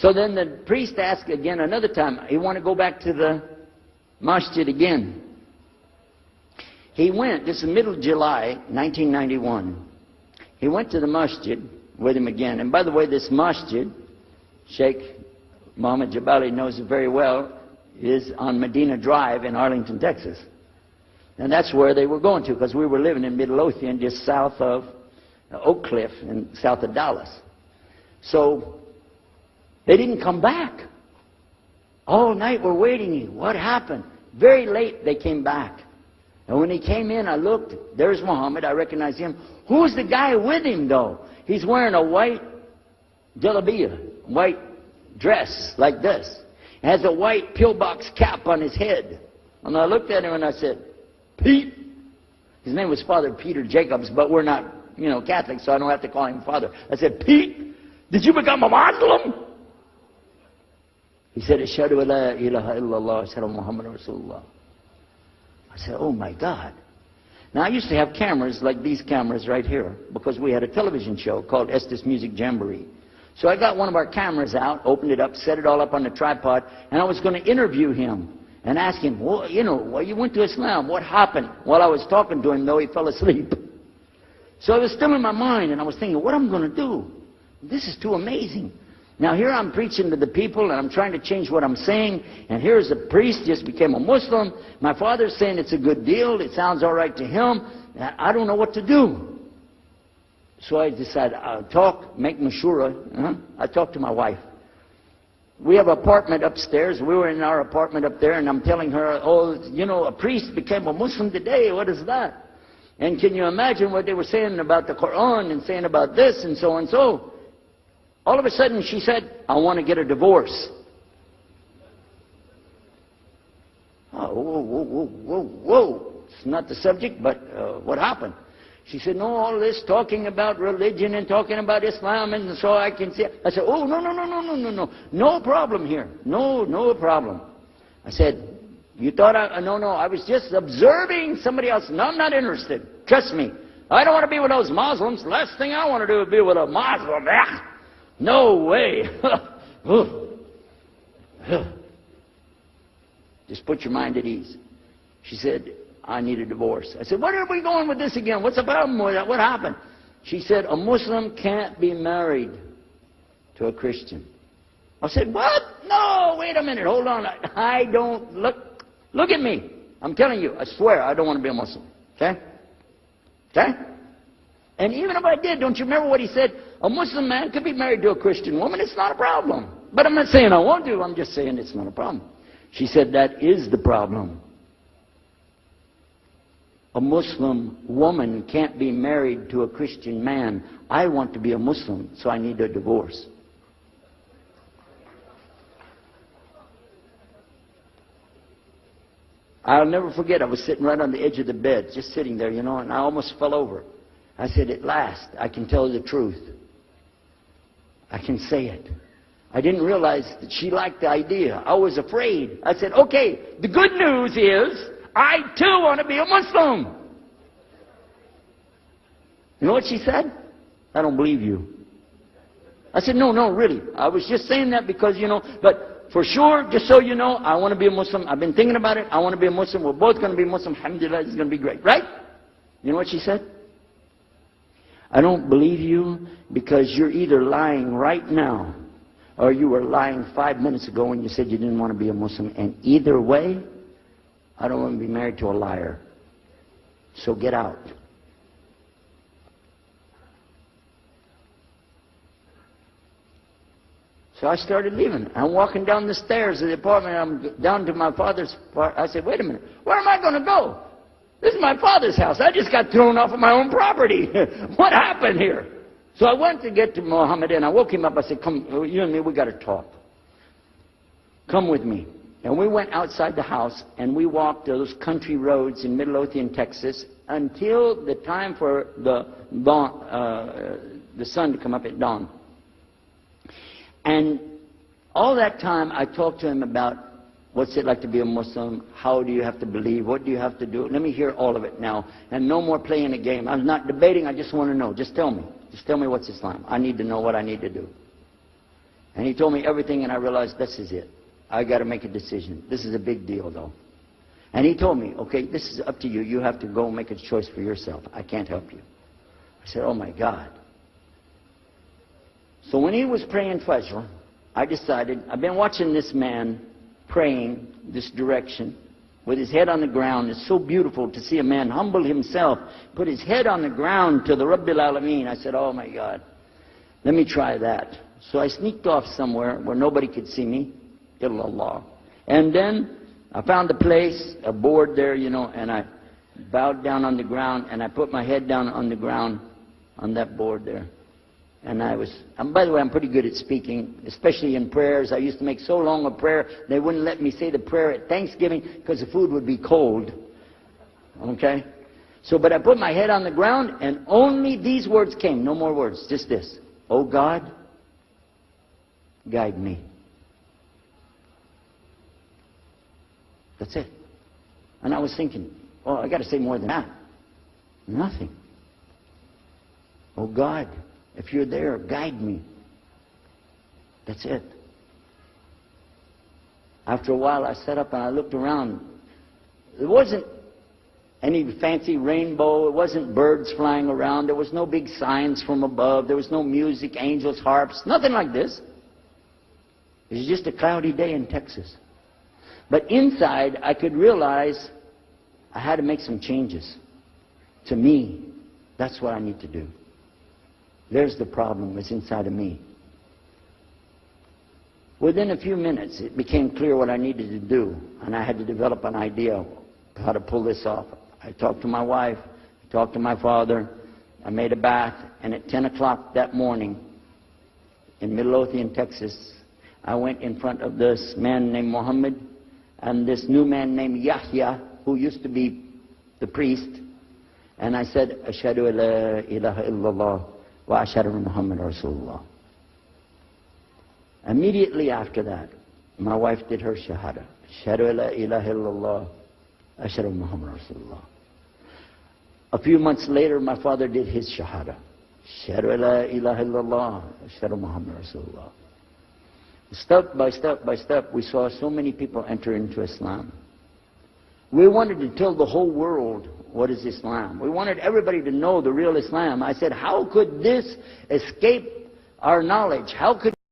So then the priest asked again another time. He wanted to go back to the masjid again. He went, this is middle of July, 1991. He went to the masjid with him again. And by the way, this masjid, Sheikh Mohammed Jabali knows it very well, is on Medina Drive in Arlington, Texas. And that's where they were going to, because we were living in Midlothian, just south of Oak Cliff and south of Dallas. So they didn't come back. All night we're waiting. What happened? Very late they came back. And when he came in, I looked. There's Muhammad. I recognized him. Who's the guy with him, though? He's wearing a white jalabiyah, white dress like this. Has a white pillbox cap on his head. And I looked at him and I said, Pete. His name was Father Peter Jacobs, but we're not, Catholics, so I don't have to call him Father. I said, Pete, did you become a Muslim? He said, Ashhadu an la ilaha illallah, Ashhadu Muhammad Rasulullah. I said, oh my God. Now I used to have cameras like these cameras right here, because we had a television show called Estes Music Jamboree. So I got one of our cameras out, opened it up, set it all up on the tripod, and I was going to interview him and ask him, well, you went to Islam, what happened? While I was talking to him, though, he fell asleep. So it was still in my mind, and I was thinking, what am I going to do? This is too amazing. Now here I'm preaching to the people, and I'm trying to change what I'm saying, and here's a priest, just became a Muslim. My father's saying it's a good deal, it sounds all right to him. I don't know what to do. So I decided, I'll make mashura. I talked to my wife. We have an apartment upstairs. We were in our apartment up there, and I'm telling her, a priest became a Muslim today. What is that? And can you imagine what they were saying about the Quran and saying about this and so and so? All of a sudden, she said, I want to get a divorce. Oh, whoa. It's not the subject, but what happened? She said, no, all this talking about religion and talking about Islam, and so I can see. I said, oh, no. No problem here. No problem. I said, you thought no, I was just observing somebody else. No, I'm not interested. Trust me. I don't want to be with those Muslims. Last thing I want to do is be with a Muslim. No way. Just put your mind at ease. She said, I need a divorce. I said, where are we going with this again? What's the problem with that? What happened? She said, a Muslim can't be married to a Christian. I said, what? No, wait a minute. Hold on. I don't look at me. I'm telling you, I swear, I don't want to be a Muslim. Okay? And even if I did, don't you remember what he said? A Muslim man could be married to a Christian woman. It's not a problem. But I'm not saying I won't do. I'm just saying it's not a problem. She said, that is the problem. A Muslim woman can't be married to a Christian man. I want to be a Muslim, so I need a divorce. I'll never forget, I was sitting right on the edge of the bed, just sitting there, and I almost fell over. I said, at last, I can tell the truth. I can say it. I didn't realize that she liked the idea. I was afraid. I said, okay, the good news is, I too want to be a Muslim. You know what she said? I don't believe you. I said, no, really. I was just saying that because, but for sure, just so you know, I want to be a Muslim. I've been thinking about it. I want to be a Muslim. We're both going to be Muslim. Alhamdulillah, it's going to be great. Right? You know what she said? I don't believe you because you're either lying right now or you were lying 5 minutes ago when you said you didn't want to be a Muslim. And either way, I don't want to be married to a liar. So get out. So I started leaving. I'm walking down the stairs of the apartment. I'm down to my father's part. I said, wait a minute. Where am I going to go? This is my father's house. I just got thrown off of my own property. What happened here? So I went to get to Muhammad and I woke him up. I said, come, you and me, we got to talk. Come with me. And we went outside the house and we walked those country roads in Midlothian, Texas, until the time for the sun to come up at dawn. And all that time I talked to him about what's it like to be a Muslim, how do you have to believe, what do you have to do. Let me hear all of it now. And no more playing a game. I'm not debating, I just want to know. Just tell me. Just tell me what's Islam. I need to know what I need to do. And he told me everything, and I realized this is it. I got to make a decision. This is a big deal, though. And he told me, okay, this is up to you. You have to go make a choice for yourself. I can't help you. I said, oh my God. So when he was praying Fajr, I decided, I've been watching this man praying this direction with his head on the ground. It's so beautiful to see a man humble himself, put his head on the ground to the Rabbil Alameen. I said, oh my God, let me try that. So I sneaked off somewhere where nobody could see me, illallah. And then I found a place, a board there, you know, and I bowed down on the ground, and I put my head down on the ground on that board there. And by the way, I'm pretty good at speaking, especially in prayers. I used to make so long a prayer, they wouldn't let me say the prayer at Thanksgiving because the food would be cold. Okay? So, but I put my head on the ground, and only these words came, no more words, just this. Oh God, guide me. That's it. And I was thinking, oh, I got to say more than that. Nothing. Oh God, if you're there, guide me. That's it. After a while, I sat up and I looked around. There wasn't any fancy rainbow. It wasn't birds flying around. There was no big signs from above. There was no music, angels, harps, nothing like this. It was just a cloudy day in Texas. But inside, I could realize I had to make some changes. To me, that's what I need to do. There's the problem. It's inside of me. Within a few minutes, it became clear what I needed to do, and I had to develop an idea of how to pull this off. I talked to my wife, I talked to my father, I made a bath, and at 10 o'clock that morning, in Midlothian, Texas, I went in front of this man named Muhammad, and this new man named Yahya, who used to be the priest, and I said, Ashhadu an la ilaha illallah wa ashhadu anna Muhammad Rasulullah. Immediately after that, my wife did her shahada. Ashhadu an la ilaha illallah, ashhadu anna Muhammad Rasulullah. A few months later, my father did his shahada. Ashhadu an la ilaha illallah, ashhadu anna Muhammad Rasulullah. Step by step by step, we saw so many people enter into Islam. We wanted to tell the whole world what is Islam. We wanted everybody to know the real Islam. I said, how could this escape our knowledge? How could